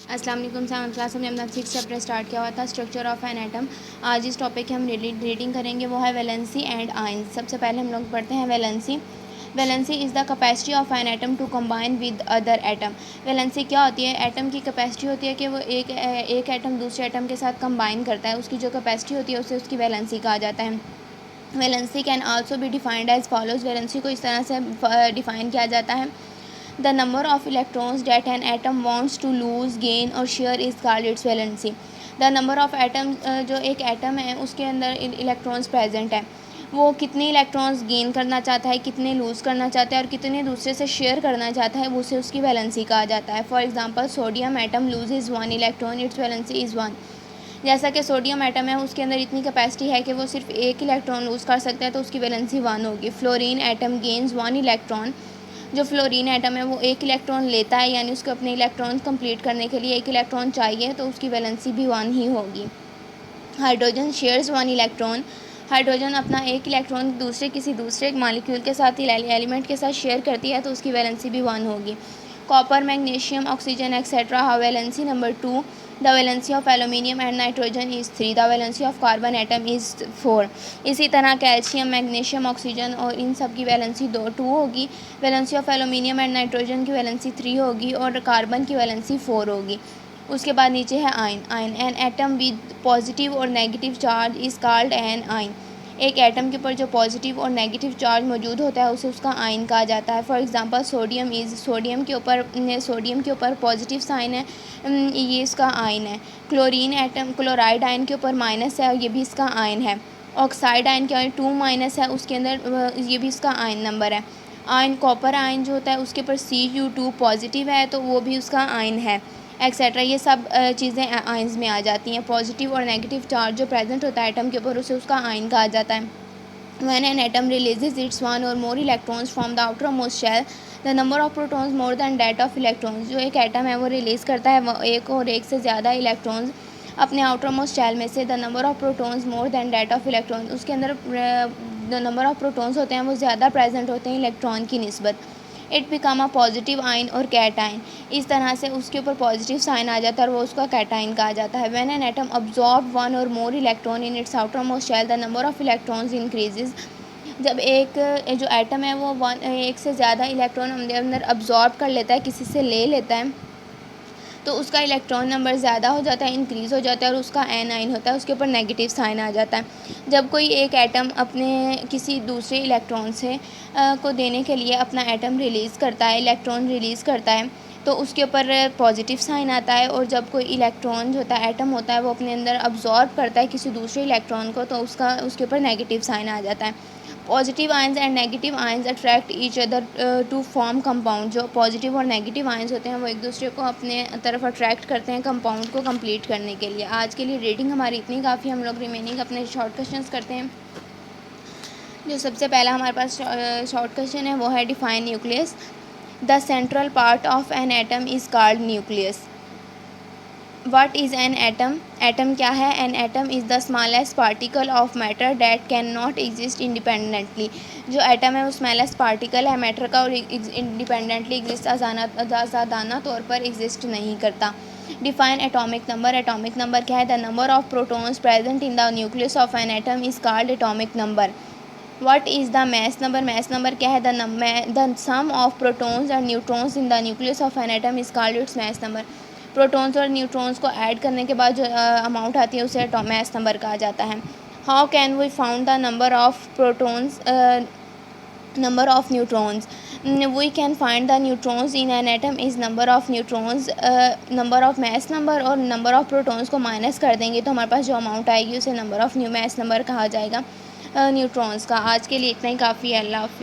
अस्सलाम वालेकुम। 7th class में हमने 6 चैप्टर स्टार्ट किया हुआ था, स्ट्रक्चर ऑफ एन एटम। आज इस टॉपिक की हम रीडिंग करेंगे, वो है वैलेंसी एंड आयंस। सबसे पहले हम लोग पढ़ते हैं valency. Valency is the capacity of an atom to combine with other atom. Valency क्या होती है? एटम की कैपेसिटी होती है कि वो एक एटम दूसरे एटम के साथ कंबाइन करता है। उसकी जो कैपेसिटी होती है उसे उसकी वैलेंसी कहा जाता है। Valency can also be defined as follows. Valency को इस तरह से डिफ़ाइन किया जाता है: the number of electrons that an atom wants to lose, gain or share is called its valency. the number of atom जो एक एटम है उसके अंदर इलेक्ट्रॉन्स प्रेजेंट है, वो कितने इलेक्ट्रॉन्स गेन करना चाहता है, कितने लूज़ करना चाहता है और कितने दूसरे से शेयर करना चाहता है, उसे उसकी वैलेंसी कहा जाता है। For example, sodium atom loses 1 electron, it's valency is 1। जैसा कि सोडियम एटम है उसके अंदर इतनी कैपेसिटी है कि वो सिर्फ एक इलेक्ट्रॉन लूज़ कर सकता है, तो उसकी वैलेंसी 1 होगी। Fluorine atom gains 1 electron. जो फ्लोरीन एटम है वो एक इलेक्ट्रॉन लेता है, यानी उसको अपने इलेक्ट्रॉन कंप्लीट करने के लिए एक इलेक्ट्रॉन चाहिए, तो उसकी वैलेंसी भी 1 ही होगी। Hydrogen shares 1 electron. हाइड्रोजन अपना एक इलेक्ट्रॉन किसी दूसरे मॉलिक्यूल के साथ एलिमेंट के साथ शेयर करती है, तो उसकी वैलेंसी भी 1 होगी। Copper, magnesium, oxygen etcetera have valency number 2। The valency of aluminium and nitrogen is 3। The valency of carbon atom is 4। इसी तरह कैल्शियम, मैग्नीशियम, ऑक्सीजन और इन सब की वैलेंसी 2 होगी। Valency of aluminium and nitrogen की वैलेंसी 3 होगी और कार्बन की वैलेंसी 4 होगी। उसके बाद नीचे है ion. An atom with positive और negative charge is called an ion. एक एटम के ऊपर जो पॉजिटिव और नेगेटिव चार्ज मौजूद होता है उसे उसका आयन कहा जाता है। फॉर एग्जांपल, सोडियम के ऊपर पॉजिटिव साइन है, ये इसका आयन है। क्लोराइड आयन के ऊपर माइनस है और ये भी इसका आयन है। ऑक्साइड आयन के 2 माइनस है, उसके अंदर ये भी इसका आयन नंबर है। आयन कॉपर आयन जो होता है उसके ऊपर Cu2 पॉजिटिव है, तो वो भी उसका आयन है, एक्सेट्रा। ये सब चीज़ें आयंस में आ जाती हैं। पॉजिटिव और नेगेटिव चार्ज जो प्रेजेंट होता है एटम के ऊपर उसे उसका आयन कहा जाता है। When an atom releases its one or more electrons from the outermost shell, the number of protons more than that of electrons। जो एक एटम है वो रिलीज़ करता है एक से ज़्यादा इलेक्ट्रॉन्स अपने आउटर मोस्ट शेल में से। The number of protons more than that of electrons, उसके अंदर द नंबर ऑफ प्रोटॉन्स होते हैं वो ज़्यादा प्रेजेंट होते हैं इलेक्ट्रॉन की निस्बत। It become a positive ion और कैटाइन। इस तरह से उसके ऊपर पॉजिटिव साइन आ जाता है और वो उसका कैटाइन कहा जाता है। व्हेन एन एटम अब्जॉर्ब 1 और more electron in its outermost shell, the number of electrons increases. जब एक जो एटम है वो एक से ज़्यादा इलेक्ट्रॉन अंदर अब्जॉर्ब कर लेता है, किसी से ले लेता है, तो उसका इलेक्ट्रॉन नंबर ज़्यादा हो जाता है, इंक्रीज़ हो जाता है और उसका एन आइन होता है, उसके ऊपर नेगेटिव साइन आ जाता है। जब कोई एक एटम अपने किसी दूसरे इलेक्ट्रॉन से को देने के लिए अपना एटम रिलीज़ करता है, इलेक्ट्रॉन रिलीज़ करता है, तो उसके ऊपर पॉजिटिव साइन आता है। और जब कोई इलेक्ट्रॉन जो होता है एटम होता है वो अपने अंदर अब्जॉर्ब करता है किसी दूसरे इलेक्ट्रॉन को, तो उसके ऊपर नेगेटिव साइन आ जाता है। Positive ions and negative ions attract each other to form compound. जो पॉजिटिव और नेगेटिव आयंस होते हैं वो एक दूसरे को अपने तरफ अट्रैक्ट करते हैं कंपाउंड को कंप्लीट करने के लिए। आज के लिए रीडिंग हमारी इतनी काफ़ी। हम लोग रिमेनिंग अपने शॉर्ट क्वेश्चंस करते हैं। जो सबसे पहला हमारे पास शॉर्ट क्वेश्चन है वो है define nucleus. The central part of an atom is called nucleus. What is an atom? Atom क्या है? An atom is the smallest particle of matter that can not exist independently. जो atom है वो smallest particle है matter का और independently exist आज़ादाना तौर पर एग्जिस्ट नहीं करता। Define atomic number. Atomic number क्या है? The number of protons present in the nucleus of an atom is called atomic number. What is the mass number? mass number क्या है? the sum of protons and neutrons in the nucleus of an atom is called its mass number। Protons और neutrons को add करने के बाद जो amount आती है उसे मास नंबर कहा जाता है। How can we found the number of protons number of neutrons? We can find the neutrons in an atom is number of neutrons, number of mass number और number of protons को minus कर देंगे तो हमारे पास जो amount आएगी उसे number of new mass number कहा जाएगा न्यूट्रॉन्स का। आज के लिए इतना ही काफ़ी है। अल्लाह हाफ़िज़।